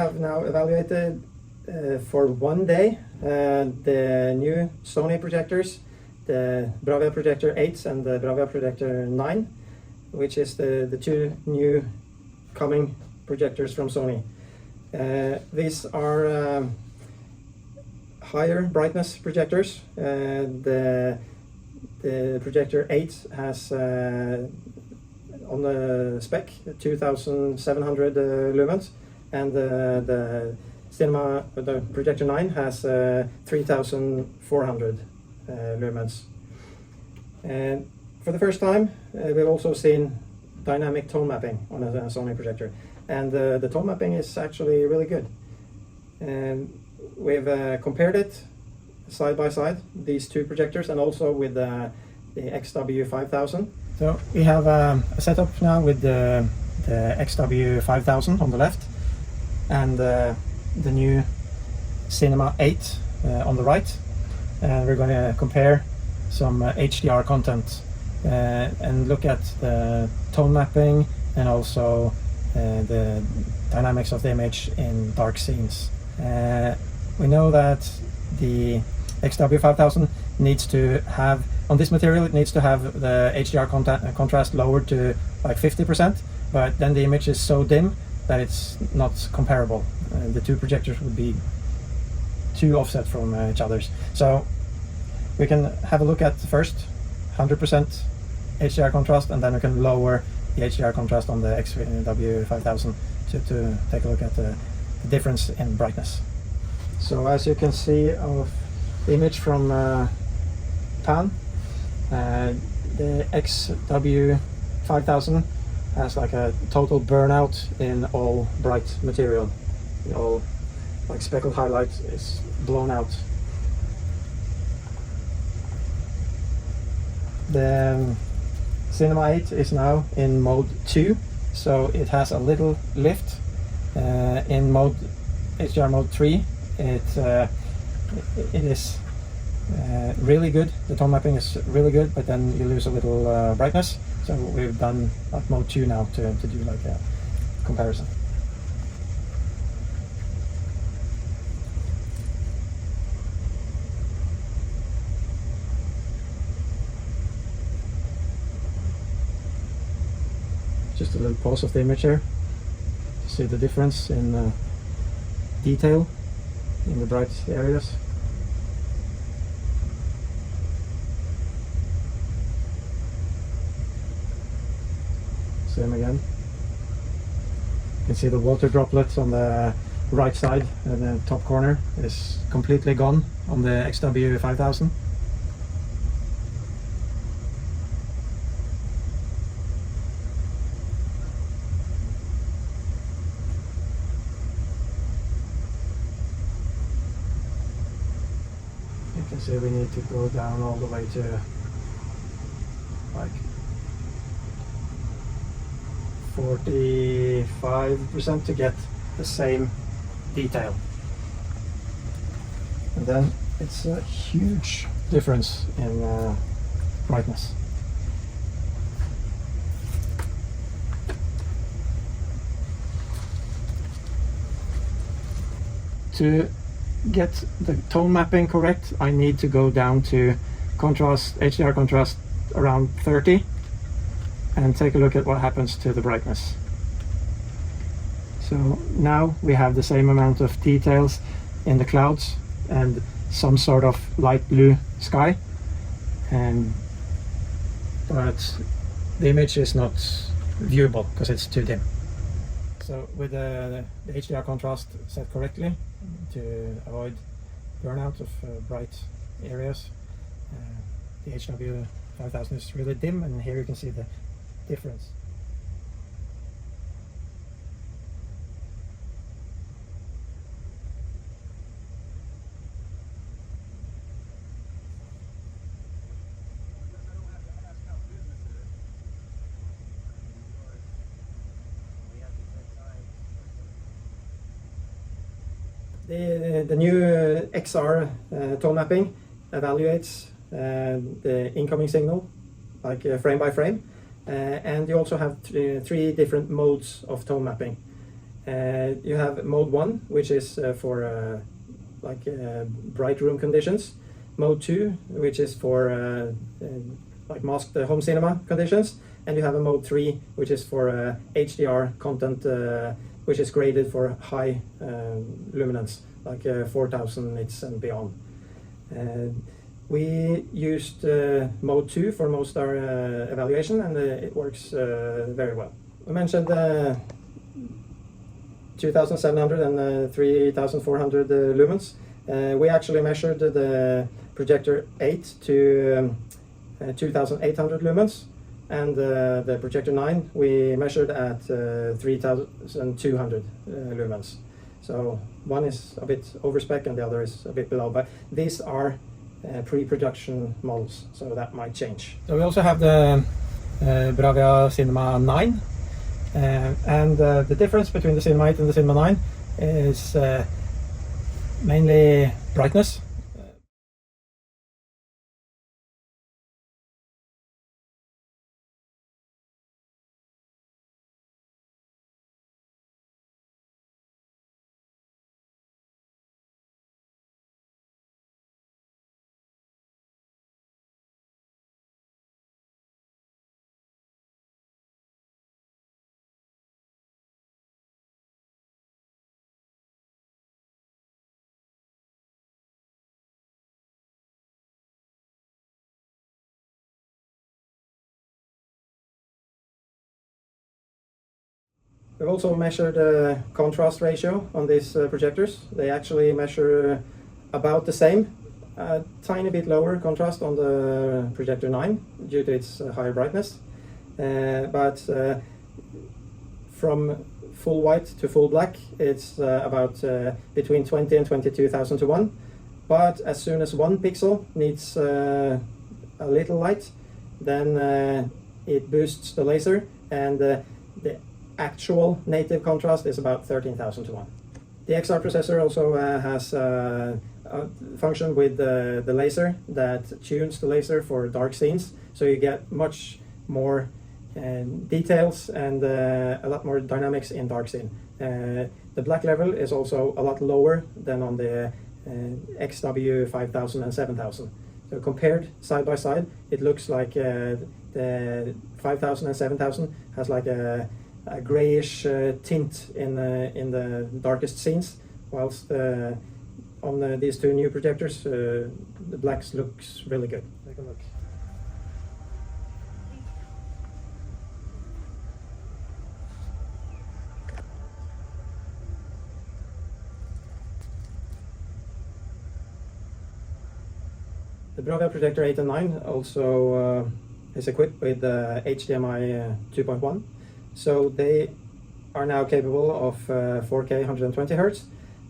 have now evaluated for 1 day the new Sony projectors, the Bravia Projector 8 and the Bravia Projector 9, which is the two new coming projectors from Sony. These are higher brightness projectors. The Projector 8 has on the spec 2700 lumens, and the Projector 9 has 3400 lumens. And for the first time, we've also seen dynamic tone mapping on a Sony projector, and the tone mapping is actually really good. And we've compared it side by side, these two projectors, and also with the XW5000. So we have a setup now with the XW5000 on the left, and the new Cinema 8 on the right. And we're going to compare some HDR content and look at the tone mapping and also the dynamics of the image in dark scenes. We know that the XW5000 needs to have, on this material, it needs to have the HDR contrast lowered to like 50%, but then the image is so dim that it's not comparable. The two projectors would be too offset from each other. So we can have a look at first 100% HDR contrast, and then we can lower the HDR contrast on the XW5000 to take a look at the difference in brightness. So as you can see of the image from pan, the XW5000 has like a total burnout in all bright material. All like speckled highlight is blown out. The Cinema 8 is now in mode 2, so it has a little lift. In mode HDR mode 3, it is really good. The tone mapping is really good, but then you lose a little brightness. So we've done at mode 2 now to do like a comparison. Just a little pause of the image here to see the difference in detail in the bright areas. Same again. You can see the water droplets on the right side, and the top corner is completely gone on the XW5000. You can see we need to go down all the way to like 45% to get the same detail. And then it's a huge difference in brightness. To get the tone mapping correct, I need to go down to contrast, HDR contrast around 30, and take a look at what happens to the brightness. So now we have the same amount of details in the clouds and some sort of light blue sky, but the image is not viewable because it's too dim. So with the HDR contrast set correctly to avoid burnout of bright areas, the XW5000 is really dim, and here you can see the difference. The new XR tone mapping evaluates the incoming signal like frame by frame, and you also have three different modes of tone mapping. You have mode 1, which is for bright room conditions. Mode 2, which is for like masked home cinema conditions. And you have a mode 3, which is for HDR content, which is graded for high luminance, like 4000 nits and beyond. We used mode 2 for most of our evaluation, and it works very well. We mentioned 2700 and 3400 lumens. We actually measured the projector 8 to 2800 lumens, and the projector 9 we measured at 3200 lumens. So one is a bit over spec and the other is a bit below, but these are pre-production models, so that might change. So we also have the Bravia Cinema 9, and the difference between the Cinema 8 and the Cinema 9 is mainly brightness. We've also measured the contrast ratio on these projectors. They actually measure about the same, a tiny bit lower contrast on the projector 9 due to its higher brightness. But from full white to full black, it's about between 20 and 22,000 to 1. But as soon as 1 pixel needs a little light, then it boosts the laser, and the actual native contrast is about 13,000 to 1. The XR processor also has a function with the laser that tunes the laser for dark scenes, so you get much more details and a lot more dynamics in dark scene. The black level is also a lot lower than on the XW 5000 and 7000. So compared side by side, it looks like the 5000 and 7000 has like a grayish tint in the darkest scenes, whilst on these two new projectors, the blacks looks really good. Take a look. The Bravia Projector 8 and 9 also is equipped with HDMI 2.1. So they are now capable of 4K 120 Hz,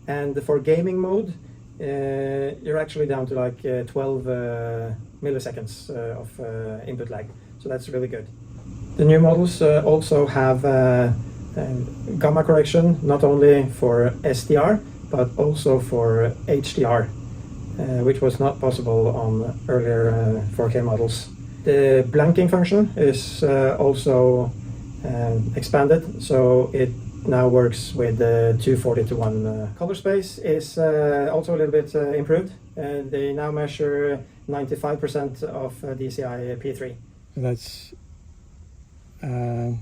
and for gaming mode you're actually down to like 12 milliseconds of input lag, so that's really good. The new models also have gamma correction, not only for SDR but also for HDR, which was not possible on earlier 4K models. The blanking function is also expanded, so it now works with 240 to 1. Color space is also a little bit improved. They now measure 95% of DCI P3. That's 10-point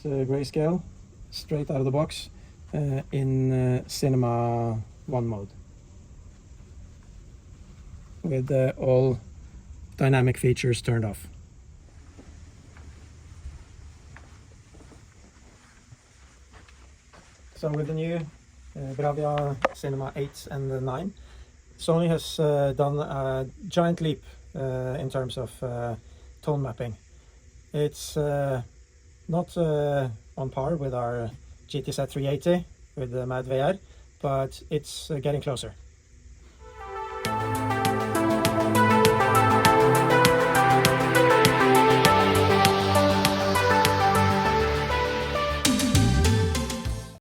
grayscale straight out of the box in Cinema 1 mode, with all dynamic features turned off. So with the new Bravia Cinema 8 and the 9, Sony has done a giant leap in terms of tone mapping. It's not on par with our GTZ 380 with the MAD VR, but it's getting closer.